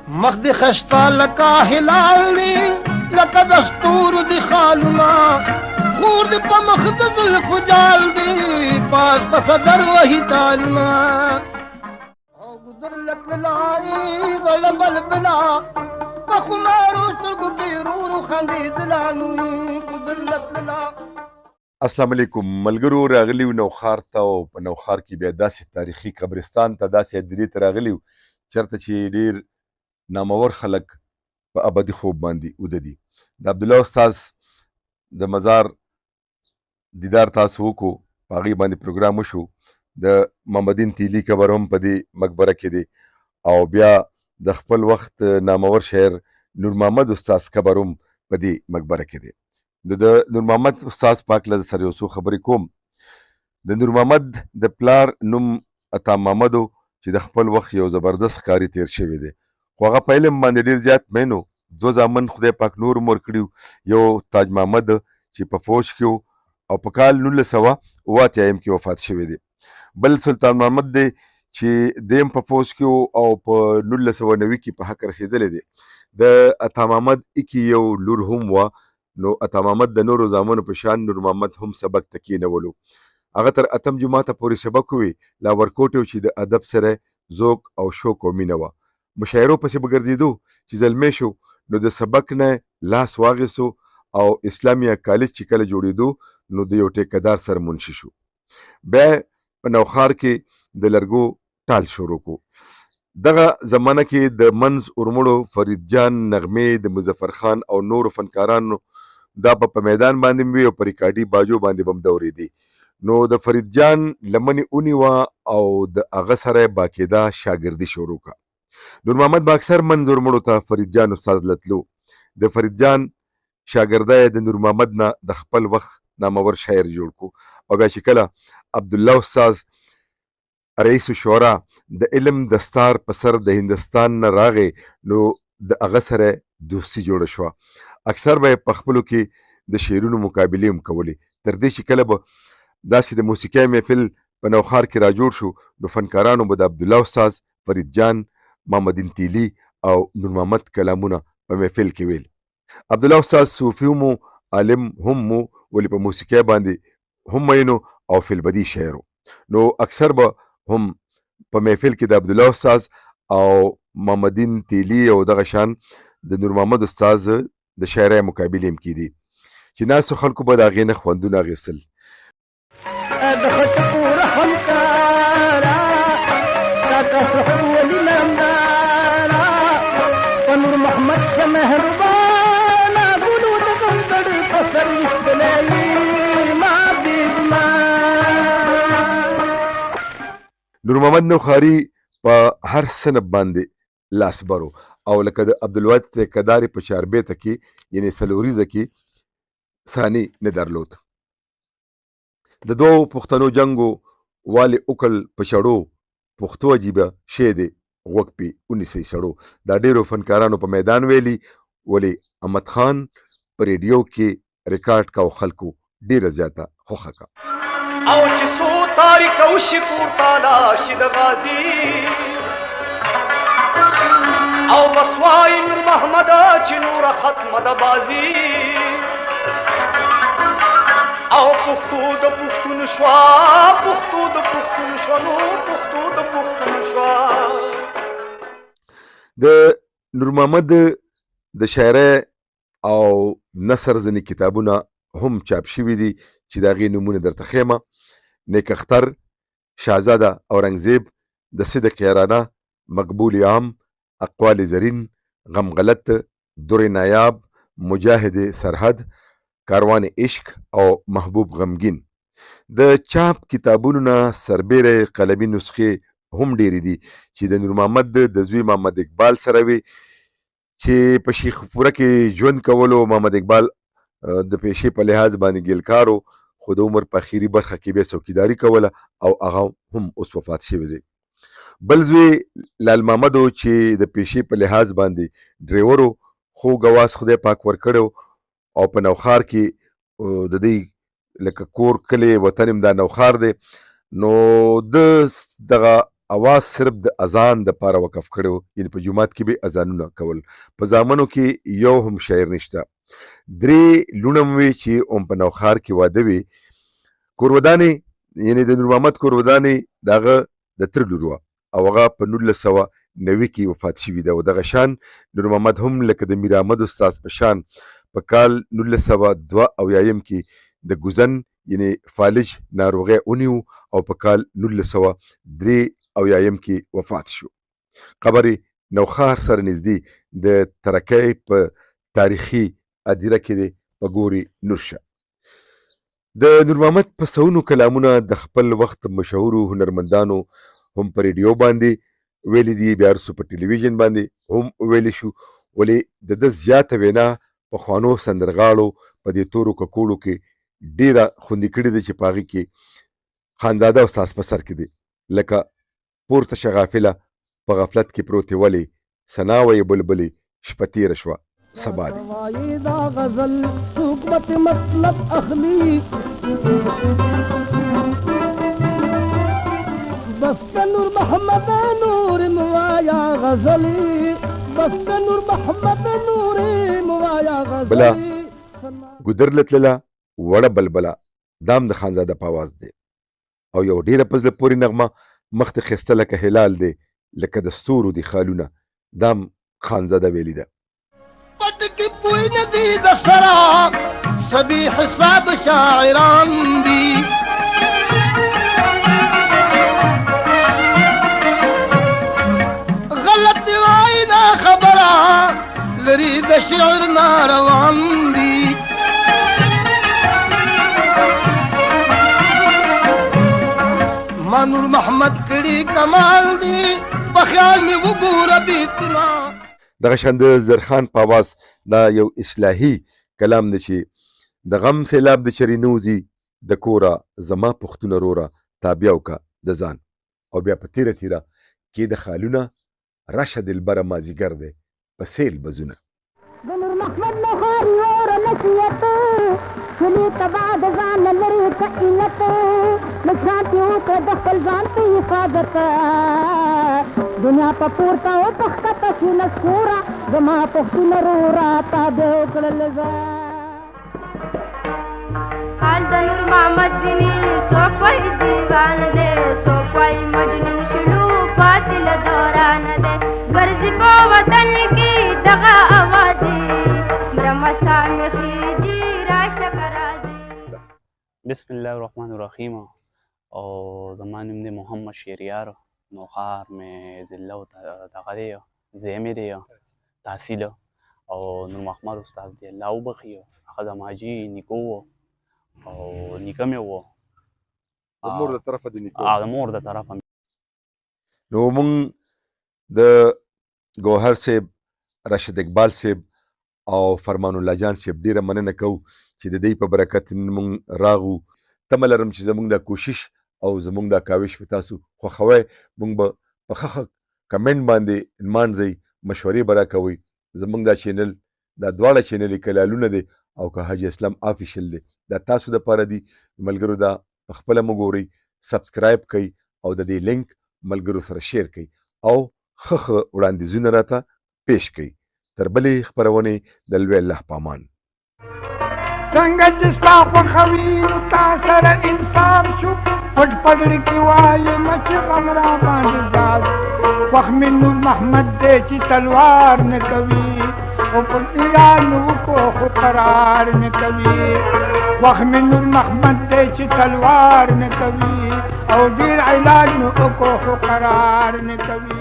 مخ دې خشتا لکه هلال دی لکه د ستورو د خالونه خور دې په مخ د زلفو جال دی پاس په صدر وهي تالونه او ګذر لکلای غل بلبلا په خمارو سترګو کې رورو خندېدله ګذر لکلا. السلام علیکم ملګرو، راغلیو نوخار ته او په نوخار کې بیا داسې تاریخي قبرستان ته داسې هدیرې ته راغلیو چېرته چې ډېر نامور خلک په ابدي خوب باندې اوده دي. د عبدالله استاذ د مزار دیدار تاسو وکړو، په هغې باندې پروګرام وشو. د محمدین تیلي قبر هم په دې مقبره کې دی او بیا د خپل وخت نامور شاعر نور محمد استاذ قبر هم په دې مقبره کې دی. د نور محمد استاذ پاک له سره یو څو خبرې کوم. د نور محمد د پلار نوم عطا محمد و چې د خپل وخت یو زبردست ښکاري تیر شوی دی، خو هغه په علم باندې ډېر زیات مین و. دوه زامن خدای پاک نور هم ورکړي، یو تاج محمد چې په فوج کې و او په کال 1988 کې وفات شوی دی. بل سلطان محمد دی چې دیم په فوج کې و او په 1990 کې په حق رسېدلی دی. د عطا محمد اکی یو لور هم وه، نو عطا محمد د نورو زامنو په شان نور محمد هم سبق ته کېنولو. هغه تر اتم جماعته پورې سبق ووي، لا ورکوټ چې د ادب سره ذوق او شوق او مینه وه. مشاعرو پسې به ګرځېدو چې زلمی شو نو د سبق نه لاس واخیستو او اسلامیه کالج چې کله جوړېدو نو د یو ټیکهدار سره منشي شو. بیا په نوخار کې د لرګو ټال شروع کو. دغه زمانه کې د منځ ارمړو فرید جان نغمې د مظفر خان او نورو فنکارانو دا په میدان باندې وي او په ریکارډي باجو باندې بم دورېدي. نو د فرید جان لمنې ونیوه او د هغه سره باقاعده شاګردي شروع کړه. نور محمد به اکثر منځ ارمړو ته فرید جان استاد لتلو. د فرید جان شاګرده د نور محمد نه د خپل وخت نامور شاعر جوړ کو او بیا چې کله عبدالله استاذ رئیس الشورا د علم دستار په سر د هندستان نه راغی نو د هغه سره دوستي جوړه شوه. اکثر به په خپلو کې د شعرونو مقابلې هم کولې، تر دې چې کله به داسې د موسیقۍ محفل په نوخار کې را جوړ شو نو فنکارانو به د عبدالله استاذ، فرید جان، محمدین تیلي او نور محمد کلامونه په محفل کې ویل. عبدالله استاذ صوفي هم عالم هم ولې په موسیقۍ باندې هم مینو او فلبدي شاعر نو اکثر به هم په محفل کې د عبدالله استاذ او محمدین تیلي او دغه شان د نور محمد استاذ د شاعرۍ مقابلې هم کېدي چې ناسو خلکو به د هغې نه خوندونه اخیستل. د خطو رحم کارا کاکا سحر ولی لمدارا نور محمد سے مهربانا ګلو د ګندړې په سر ویستلی ما بیزما. نور محمد نوخاري په هر صنف باندې لاس برو او لکه د عبدالوحید ټیکهدار په چاربیته کې یعنې څلوریزه کې ثاني نه درلود. د دوو پښتنو جنګو والې اوکل په شړو پښتو عجیبه شی دی غوږ پې ونیسئ سړو. دا ډېرو فنکارانو په میدان ویلي ولې احمد خان په ریډیو کې ریکارډ کا او خلکو ډېره زیاته خوښه کا. او چې څو تاریک او شکور تعالی شي د غازي او بسوای نور محمد چې نور ختمه د بازي او پښتو د پښتون شوا پښتو د پښتون شوا نو پښتو د پښتون شوا. د نور محمد د شاعرۍ او نثر ځینې کتابونه هم چاپ شوي دي چې د هغې نومونه درته ښیمه: نیک اختر، شهزاده اورنګزیب، د صدق یارانه، مقبول عام، اقوال زرین، غم غلط، در نایاب، مجاهد سرحد، کاروان عشق او محبوب غمگین. د چاپ کتابونو نه سربیره قلمي نسخې هم ډېرې دي چې د نور محمد د زوی محمد اقبال سره وي چې په شیخ پوره کې ژوند کولو. محمد اقبال د پیشې په لحاظ باندې ګیلکارو، خو د عمر په اخري برخه کې بیا څوکیداري کوله او هغه هم اوس وفات شوی دی. بل زوی لال محمد چې د پیشې په لحاظ باندې ډریورو، خو ګواس خدای پاک ورکړی او په نوخار کې د دې لکه کور کلی وطن هم دا نوخار دی. نو د دغه اواز صرف د اذان د پاره وقف کړو، یعنی په جومات کې به اذانونه کول. په زامنو کې یو هم شاعر نشته. 3 لوڼه مې چې هم په نوخار کې واده وي. کورودانې یعنی د نور محمد کورودانې د هغه د تره لور وه او هغه په 1990 کې وفات شوي ده. او دغه شان نور محمد هم لکه د میر احمد استاد په شان په کال 1982 کې د ګوزن یعنی فالج ناروغۍ ونیو او په کال 1983 کې وفات شو. قبر نوخار سره نږدې د ترکۍ په تاریخي ادیره کې دی، په ګوري نورشه. د نور محمد په سونو کلامونه د خپل وخت مشهورو هنرمندانو هم په ریډیو باندې ویلي دي، بیا وروسته په ټلویزیون باندې هم ویلی شو. ولې د ده زیاته وینا پخوانو سندرغاړو په دې تورو ککوړو کې ډیره خوندي کړې ده چې په هغې کې خانزاده او ساس په سر کې دی. لکه پورته شه غافله په غفلت کې پروتې ولې ثنا ویې بلبلې شپه تېره شوه سبا دی. دا غزل څوک به ترې مطلب اخلي، بس که نور محمد نور موایا غزلي، بس که نور محمد نور موایا غزلي. بلا ګودر لتلله وړه بلبله دام د خانزاده په آواز دی او یو ډیره په زړه پورې نغمه مخ ته ښایسته لکه هلال دی، لکه د ستورو دي خالونه، دام خانزاده ویلي ده. پټ کې پوی نه دي د سره سبي حساب شاعران دي، غلط دی وای نه خبره لري د شعر ناروان دي. ما نور محمد کړي کمال دي په خیال مې وګوره بیتونه. دغه شان د زرخان په آواز دا یو اصلاحي کلام دی چې د غم سیلاب د چرې نوځي د کوره زما پښتونه روره تابیا وکه د ځان. او بیا په تیره تیره کې د خالونه راشه دلبره مازیګر دی په سیل بزونه. د نور محمد نوخار یوره نصیحت شلي تبا د ځان نه لرې که علت نصرات یې وکړه د خپل ځان په حفاظت دنیا په پورته او په ښکته شي نسکوره زما پښتونه روره تابع وکړل حال د نور محمد ځینې څوک وایي دیوان دی، څوک وایي مجنون شلو پاتې له دورانه دی. ګرځي په وطن کې دغه اوازې مرمه سامې خیجي راشه که راځي. بسم الله الرحمن الرحیم. او زما نوم دی محمد شهریار، نوخار مې ضلع و دغه دی ځای مې دی تحصیل. او نور محمد استاد دی الله وبخي، هغه د ماجي نیکه و او نیکه مې و د مور د طرفه د نیکه د مور د طرفه. نو مونږ د ګوهر صاحب، راشد اقبال صاحب او فرمان الله جان صاحب ډیره مننه کوو چې د دې په برکت مونږ راغو. تمه لرم چې زمونږ دا کوشش او زمونږ دا کاوش په تاسو خوښوئ. مونږ به په ښه کمنټ باندې نمانځئ، مشورې به راکوئ. زمونږ دا چینل دا دواړه چینل کلالونه دی او که حاجي اسلام آفیشل دی دا تاسو دپاره دي. ملګرو دا په خپله مګورئ، سبسکرایب کوئ او د دې لینک ملګرو سره شیر کوئ او ښه وړاندیزونه راته پیش کوئ. تر بلې خپرونې د لوی الله په امان. څنګه چې ستا خوښوي نو تا سره انسان شو، پټ پګړ کې وایم چې غم را باندې زاد. خوښ مې نور محمد دی چې تلوار نه کوي او پر ایرانو کو خو قرار نه کوي. خوښ مې نور محمد دی چې تلوار نه کوي او ډېر علاج نو کو خو قرار نه کوي.